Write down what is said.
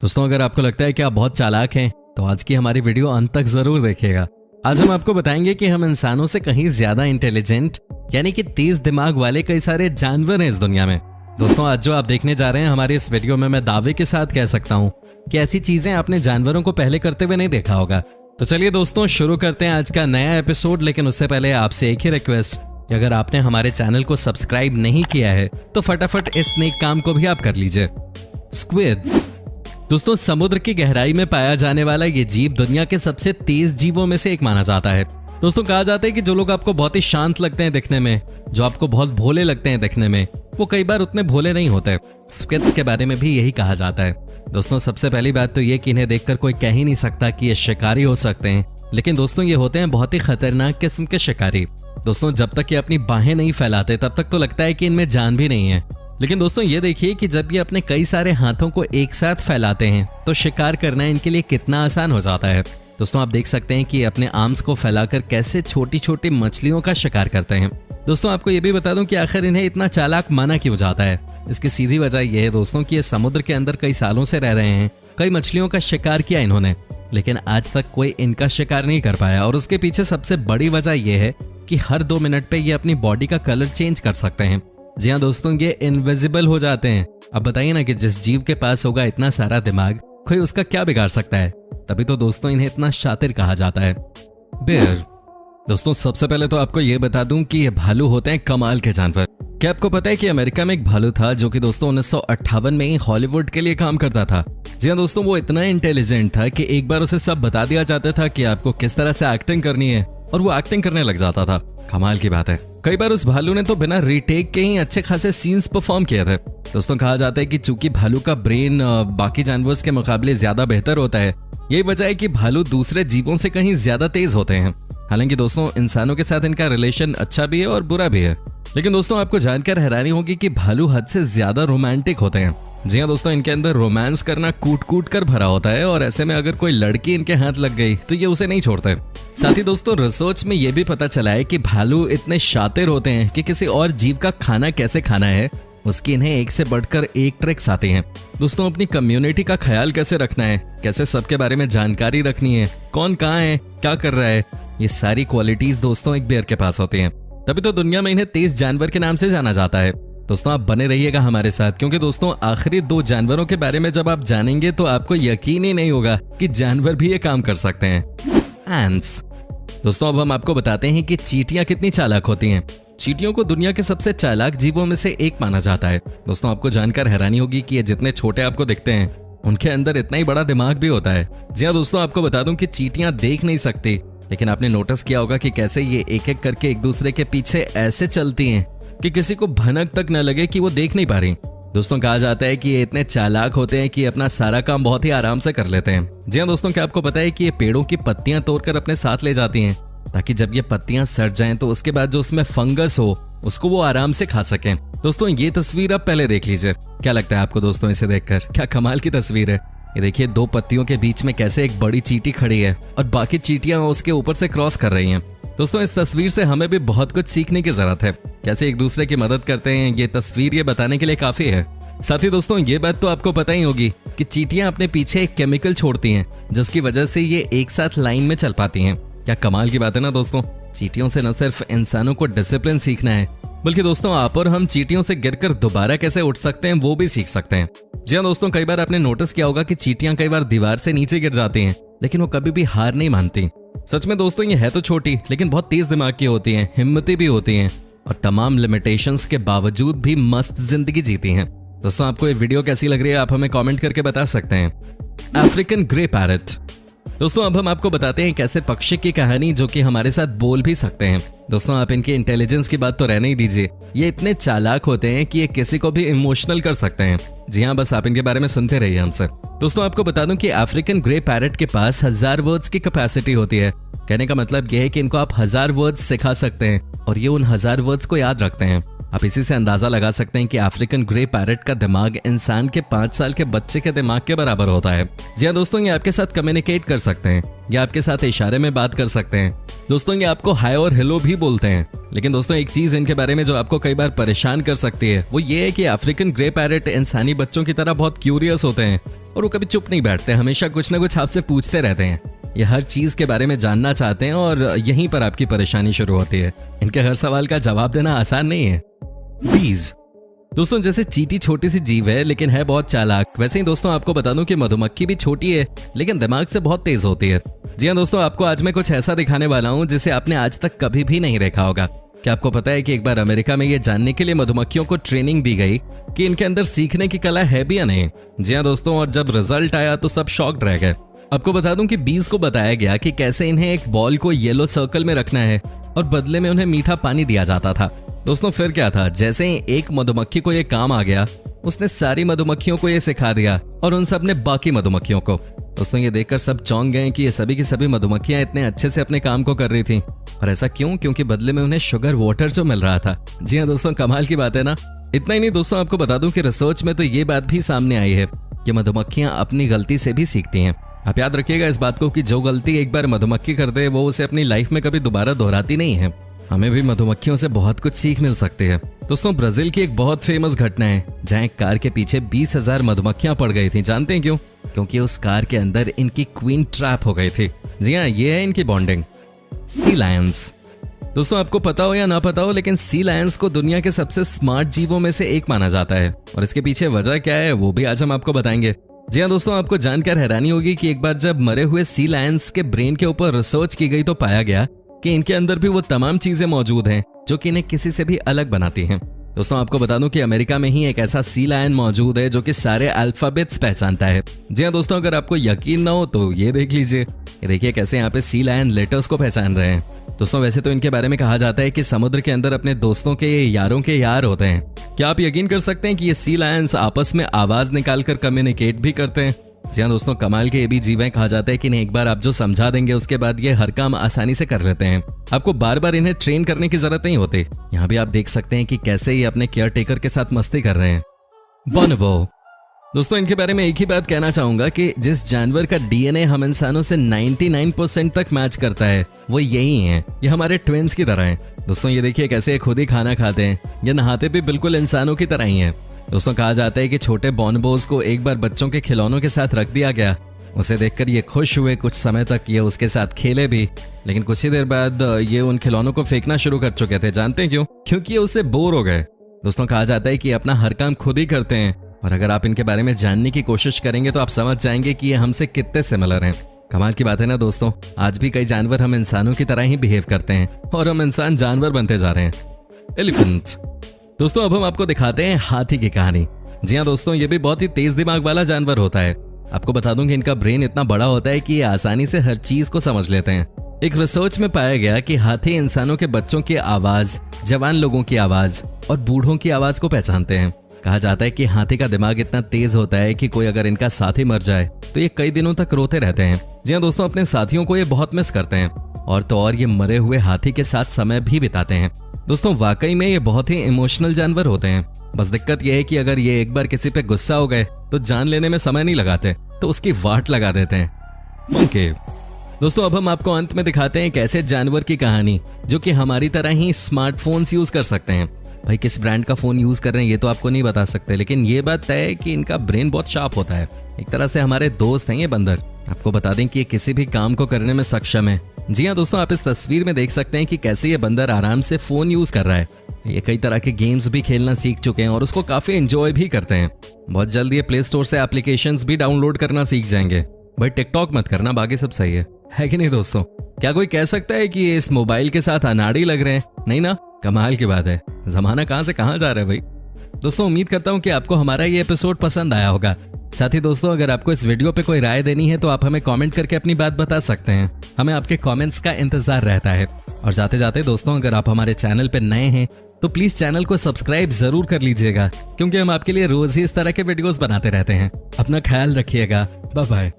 दोस्तों अगर आपको लगता है कि आप बहुत चालाक हैं तो आज की हमारी वीडियो अंत तक जरूर देखिएगा। आज हम आपको बताएंगे कि हम इंसानों से कहीं ज्यादा इंटेलिजेंट यानी कि तेज दिमाग वाले कई सारे जानवर हैं इस दुनिया में। दोस्तों आज जो आप देखने जा रहे हैं हमारे इस वीडियो में, मैं दावे के साथ कह सकता हूँ कि ऐसी चीजें आपने जानवरों को पहले करते हुए नहीं देखा होगा। तो चलिए दोस्तों शुरू करते हैं आज का नया एपिसोड। लेकिन उससे पहले आपसे एक ही रिक्वेस्ट कि अगर आपने हमारे चैनल को सब्सक्राइब नहीं किया है तो फटाफट इस नेक काम को भी आप कर लीजिए। स्क्विड्स दोस्तों समुद्र की गहराई में पाया जाने वाला ये जीव दुनिया के सबसे तेज जीवों में से एक माना जाता है। दोस्तों कहा जाता है कि जो लोग आपको बहुत ही शांत लगते हैं दिखने में, जो आपको बहुत भोले लगते हैं दिखने में, वो कई बार उतने भोले नहीं होते। स्क्विड्स के बारे में भी यही कहा जाता है। दोस्तों सबसे पहली बात तो ये कि इन्हें देखकर कोई कह ही नहीं सकता कि ये शिकारी हो सकते हैं, लेकिन दोस्तों ये होते हैं बहुत ही खतरनाक किस्म के शिकारी। दोस्तों जब तक ये अपनी बाहें नहीं फैलाते तब तक तो लगता है कि इनमें जान भी नहीं है, लेकिन दोस्तों ये देखिए कि जब ये अपने कई सारे हाथों को एक साथ फैलाते हैं तो शिकार करना इनके लिए कितना आसान हो जाता है। दोस्तों आप देख सकते हैं कि अपने आर्म्स को फैलाकर कैसे छोटी छोटी मछलियों का शिकार करते हैं। दोस्तों आपको ये भी बता दूं कि आखिर इन्हें इतना चालाक माना क्यों जाता है। इसकी सीधी वजह यह है दोस्तों कि ये समुद्र के अंदर कई सालों से रह रहे हैं, कई मछलियों का शिकार किया इन्होंने, लेकिन आज तक कोई इनका शिकार नहीं कर पाया। और उसके पीछे सबसे बड़ी वजह यह है कि हर 2 मिनट पे ये अपनी बॉडी का कलर चेंज कर सकते हैं। जी हाँ दोस्तों ये इनविजिबल हो जाते हैं। अब बताइए ना कि जिस जीव के पास होगा इतना सारा दिमाग, कोई उसका क्या बिगाड़ सकता है। तभी तो दोस्तों इन्हें इतना शातिर कहा जाता है। बेयर दोस्तों सबसे पहले तो आपको ये बता दूं कि ये भालू होते हैं कमाल के जानवर। क्या आपको पता है कि अमेरिका में एक भालू था जो कि दोस्तों 1958 में ही हॉलीवुड के लिए काम करता था। जी हाँ दोस्तों वो इतना इंटेलिजेंट था कि एक बार उसे सब बता दिया जाता था कि आपको किस तरह से एक्टिंग करनी है और वो एक्टिंग करने लग जाता था। कमाल की बात है। कई बार उस भालू ने तो बिना रीटेक के ही अच्छे खासे सीन्स परफॉर्म किए थे। दोस्तों कहा जाता है कि चूंकि भालू का ब्रेन बाकी जानवरों के मुकाबले ज्यादा बेहतर होता है, यही वजह है कि भालू दूसरे जीवों से कहीं ज्यादा तेज होते हैं। हालांकि दोस्तों इंसानों के साथ इनका रिलेशन अच्छा भी है और बुरा भी है। लेकिन दोस्तों आपको जानकर हैरानी होगी कि भालू हद से ज्यादा रोमांटिक होते हैं। जी हाँ दोस्तों इनके अंदर रोमांस करना कूट कूट कर भरा होता है और ऐसे में अगर कोई लड़की इनके हाथ लग गई तो ये उसे नहीं छोड़ते। साथ ही दोस्तों रिसर्च में ये भी पता चला है कि भालू इतने शातिर होते हैं कि किसी और जीव का खाना कैसे खाना है उसकी इन्हें एक से बढ़कर एक ट्रिक्स आती हैं। दोस्तों अपनी कम्युनिटी का ख्याल कैसे रखना है, कैसे सबके बारे में जानकारी रखनी है, कौन कहाँ है, क्या कर रहा है, ये सारी क्वालिटीज दोस्तों एक बेयर के पास होती हैं। तभी तो दुनिया में इन्हें तेज जानवर के नाम से जाना जाता है। दोस्तों आप बने रहिएगा हमारे साथ, क्योंकि दोस्तों आखिरी 2 जानवरों के बारे में जब आप जानेंगे तो आपको यकीन ही नहीं होगा कि जानवर भी ये काम कर सकते हैं। एंट्स दोस्तों अब हम आपको बताते हैं कि चींटियां कितनी चालाक होती हैं। चींटियों को दुनिया के सबसे चालाक जीवों में से एक माना जाता है। दोस्तों आपको जानकर हैरानी होगी कि ये जितने छोटे आपको दिखते हैं उनके अंदर इतना ही बड़ा दिमाग भी होता है। जी हाँ दोस्तों आपको बता दूं कि चींटियां देख नहीं सकती, लेकिन आपने नोटिस किया होगा कि कैसे ये एक एक करके एक दूसरे के पीछे ऐसे चलती हैं कि किसी को भनक तक न लगे कि वो देख नहीं पा रही। दोस्तों कहा जाता है कि ये इतने चालाक होते हैं कि अपना सारा काम बहुत ही आराम से कर लेते हैं। जी हाँ दोस्तों क्या आपको पता है कि ये पेड़ों की पत्तियां तोड़कर अपने साथ ले जाती हैं ताकि जब ये पत्तियां सड़ जाएं तो उसके बाद जो उसमें फंगस हो उसको वो आराम से खा सकें। दोस्तों ये तस्वीर आप पहले देख लीजिए। क्या लगता है आपको दोस्तों इसे देखकर? क्या कमाल की तस्वीर है। ये देखिए 2 पत्तियों के बीच में कैसे एक बड़ी चींटी खड़ी है और बाकी चींटियां उसके ऊपर से क्रॉस कर रही हैं। दोस्तों इस तस्वीर से हमें भी बहुत कुछ सीखने की जरूरत है। कैसे एक दूसरे की मदद करते हैं ये तस्वीर ये बताने के लिए काफी है। साथ ही दोस्तों ये बात तो आपको पता ही होगी कि चींटियां अपने पीछे एक केमिकल छोड़ती हैं जिसकी वजह से ये एक साथ लाइन में चल पाती हैं। क्या कमाल की बात है ना दोस्तों। चींटियों से न सिर्फ इंसानों को डिसिप्लिन सीखना है, बल्कि दोस्तों आप और हम चींटियों से गिरकर दोबारा कैसे उठ सकते हैं वो भी सीख सकते हैं। जी हाँ दोस्तों कई बार आपने नोटिस किया होगा कि चींटियां कई बार दीवार से नीचे गिर जाती हैं, लेकिन वो कभी भी हार नहीं मानती। सच में दोस्तों ये है तो छोटी लेकिन बहुत तेज दिमाग की होती हैं, हिम्मती भी होती हैं और तमाम लिमिटेशंस के बावजूद भी मस्त जिंदगी जीती हैं। दोस्तों आपको ये वीडियो कैसी लग रही है आप हमें कमेंट करके बता सकते हैं। अफ्रीकन ग्रे पैरट दोस्तों अब हम आपको बताते हैं कैसे पक्षी की कहानी जो कि हमारे साथ बोल भी सकते हैं। दोस्तों आप इनके इंटेलिजेंस की बात तो रहने ही दीजिए, ये इतने चालाक होते हैं कि ये किसी को भी इमोशनल कर सकते हैं। जी हाँ बस आप इनके बारे में सुनते रहिए हमसे। दोस्तों आपको बता दूं कि अफ्रीकन ग्रे पैरट के पास 1000 वर्ड्स की कैपेसिटी होती है। कहने का मतलब यह है कि इनको आप 1000 वर्ड्स सिखा सकते हैं और ये उन 1000 वर्ड्स को याद रखते हैं। आप इसी से अंदाजा लगा सकते हैं कि अफ्रीकन ग्रे पैरेट का दिमाग इंसान के 5 साल के बच्चे के दिमाग के बराबर होता है। जी हाँ दोस्तों, ये आपके साथ कम्युनिकेट कर सकते हैं, ये आपके साथ इशारे में बात कर सकते हैं। दोस्तों ये आपको हाय और हेलो भी बोलते हैं। लेकिन दोस्तों एक चीज इनके बारे में जो आपको कई बार परेशान कर सकती है वो ये है कि अफ्रीकन ग्रे पैरेट इंसानी बच्चों की तरह बहुत क्यूरियस होते हैं और वो कभी चुप नहीं बैठते, हमेशा कुछ ना कुछ आपसे पूछते रहते हैं। ये हर चीज के बारे में जानना चाहते हैं और यहीं पर आपकी परेशानी शुरू होती है। इनके हर सवाल का जवाब देना आसान नहीं है। बीज दोस्तों, जैसे चींटी छोटी सी जीव है लेकिन है बहुत चालाक, वैसे ही दोस्तों आपको बता दूं कि मधुमक्खी भी छोटी है लेकिन दिमाग से बहुत तेज होती है। जी हाँ दोस्तों, आपको आज मैं कुछ ऐसा दिखाने वाला हूँ जिसे आपने आज तक कभी भी नहीं देखा होगा। क्या आपको पता है कि एक बार अमेरिका में ये जानने के लिए मधुमक्खियों को ट्रेनिंग दी गई कि इनके अंदर सीखने की कला है भी या नहीं। जी हाँ दोस्तों, और जब रिजल्ट आया तो सब शॉक्ड रह गए। आपको बता दूं कि बीज को बताया गया कि कैसे इन्हें एक बॉल को येलो सर्कल में रखना है और बदले में उन्हें मीठा पानी दिया जाता था। दोस्तों फिर क्या था, जैसे ही एक मधुमक्खी को ये काम आ गया उसने सारी मधुमक्खियों को ये सिखा दिया और उन सब ने बाकी मधुमक्खियों को। दोस्तों ये देखकर सब चौंक गए कि ये सभी की सभी मधुमक्खियां इतने अच्छे से अपने काम को कर रही थी। और ऐसा क्यों? क्योंकि बदले में उन्हें शुगर वाटर जो मिल रहा था। जी हाँ दोस्तों, कमाल की बात है ना। इतना ही नहीं दोस्तों, आपको बता दूं कि रिसर्च में तो ये बात भी सामने आई है कि मधुमक्खियां अपनी गलती से भी सीखती हैं। आप याद रखिएगा इस बात को कि जो गलती एक बार मधुमक्खी कर दे वो उसे अपनी लाइफ में कभी दोबारा दोहराती नहीं है। हमें भी मधुमक्खियों से बहुत कुछ सीख मिल सकती है। दोस्तों ब्राजील की एक बहुत फेमस घटना है जहां एक कार के पीछे 20,000 मधुमक्खियां पड़ गई थी। जानते हैं क्यों? क्योंकि उस कार के अंदर इनकी क्वीन ट्रैप हो गई थी। जी हाँ, ये है इनकी बॉन्डिंग। सी लायंस दोस्तों, आपको पता हो या ना पता हो लेकिन सी लायंस को दुनिया के सबसे स्मार्ट जीवों में से एक माना जाता है और इसके पीछे वजह क्या है वो भी आज हम आपको बताएंगे। जी हाँ दोस्तों, आपको जानकर हैरानी होगी कि एक बार जब मरे हुए सी लायंस के ब्रेन के ऊपर रिसर्च की गई तो पाया गया कि इनके अंदर भी वो तमाम चीजें मौजूद हैं जो कि इन्हें किसी से भी अलग बनाती हैं। दोस्तों आपको बता दूं कि अमेरिका में ही एक ऐसा सी लायन मौजूद है जो कि सारे अल्फाबेट्स पहचानता है। जी हाँ दोस्तों, अगर आपको यकीन ना हो तो ये देख लीजिए। ये देखिए कैसे यहाँ पे सी लायन लेटर्स को पहचान रहे हैं। दोस्तों वैसे तो इनके बारे में कहा जाता है कि समुद्र के अंदर अपने दोस्तों के यारों के यार होते हैं। क्या आप यकीन कर सकते हैं कि ये सी लायंस आपस में आवाज निकालकर कम्युनिकेट भी करते हैं? जी हाँ दोस्तों, कमाल के ये भी जीव हैं। कहा जाता है कि इन्हें एक बार आप जो समझा देंगे उसके बाद ये हर काम आसानी से कर लेते हैं। आपको बार बार इन्हें ट्रेन करने की जरूरत नहीं होती। यहाँ भी आप देख सकते हैं कि कैसे ये अपने केयर टेकर के साथ मस्ती कर रहे हैं। बोनोबो दोस्तों, इनके बारे में एक ही बात कहना चाहूंगा कि जिस जानवर का डीएनए हम इंसानों से 99% तक मैच करता है वो यही है। ये हमारे ट्विंस की तरह हैं। दोस्तों ये देखिए कैसे ये खुद ही खाना खाते हैं, ये नहाते भी बिल्कुल इंसानों की तरह ही हैं। दोस्तों कहा जाता है कि छोटे बोनोबोस को एक बार बच्चों के खिलौनों के साथ रख दिया गया। उसे देखकर ये खुश हुए, कुछ समय तक ये उसके साथ खेले भी, लेकिन कुछ ही देर बाद ये उन खिलौनों को फेंकना शुरू कर चुके थे। जानते हैं क्यों? क्योंकि ये उससे बोर हो गए। दोस्तों कहा जाता है कि अपना हर काम खुद ही करते हैं और अगर आप इनके बारे में जानने की कोशिश करेंगे तो आप समझ जाएंगे कि ये हमसे कितने सिमिलर हैं। कमाल की बात है ना दोस्तों, आज भी कई जानवर हम इंसानों की तरह ही बिहेव करते हैं और हम इंसान जानवर बनते जा रहे हैं। एलिफेंट दोस्तों, अब हम आपको दिखाते हैं हाथी की कहानी। जी हाँ दोस्तों, ये भी बहुत ही तेज दिमाग वाला जानवर होता है। आपको बता दूं कि इनका ब्रेन इतना बड़ा होता है कि ये आसानी से हर चीज को समझ लेते हैं। एक रिसर्च में पाया गया कि हाथी इंसानों के बच्चों की आवाज, जवान लोगों की आवाज और बूढ़ों की आवाज को पहचानते हैं। कहा जाता है कि हाथी का दिमाग इतना तेज होता है कि कोई अगर इनका साथी मर जाए तो ये कई दिनों तक रोते रहते हैं। जी हाँ दोस्तों, अपने साथियों को ये बहुत मिस करते हैं और तो और ये मरे हुए हाथी के साथ समय भी बिताते हैं। दोस्तों वाकई में ये बहुत ही इमोशनल जानवर होते हैं। बस दिक्कत ये है कि अगर ये एक बार किसी पे गुस्सा हो गए तो जान लेने में समय नहीं लगाते, तो उसकी वाट लगा देते हैं। मंकी दोस्तों, अब हम आपको अंत में दिखाते हैं एक ऐसे जानवर की कहानी जो कि हमारी तरह ही स्मार्टफोन्स यूज कर सकते हैं। भाई किस ब्रांड का फोन यूज कर रहे हैं ये तो आपको नहीं बता सकते, लेकिन ये बात तय है कि इनका ब्रेन बहुत शार्प होता है। एक तरह से हमारे दोस्त हैं ये बंदर। आपको बता दें कि ये किसी भी काम को करने में सक्षम है। जी हाँ दोस्तों, आप इस तस्वीर में देख सकते हैं कि कैसे ये बंदर आराम से फोन यूज कर रहा है। ये कई तरह के गेम्स भी खेलना सीख चुके हैं और उसको काफी एंजॉय भी करते हैं। बहुत जल्द ये प्ले स्टोर से एप्लीकेशंस भी डाउनलोड करना सीख जाएंगे। भाई टिकटॉक मत करना, बाकी सब सही है कि नहीं दोस्तों? क्या कोई कह सकता है कि ये इस मोबाइल के साथ अनाड़ी लग रहे हैं? नहीं ना, कमाल की बात है। जमाना कहां से कहां जा रहा है भाई। दोस्तों उम्मीद करता हूं कि आपको हमारा ये एपिसोड पसंद आया होगा। साथ ही दोस्तों अगर आपको इस वीडियो पे कोई राय देनी है तो आप हमें कमेंट करके अपनी बात बता सकते हैं। हमें आपके कमेंट्स का इंतजार रहता है। और जाते जाते दोस्तों अगर आप हमारे चैनल पे नए हैं तो प्लीज चैनल को सब्सक्राइब जरूर कर लीजिएगा, क्योंकि हम आपके लिए रोज ही इस तरह के वीडियोस बनाते रहते हैं। अपना ख्याल रखिएगा। Bye bye.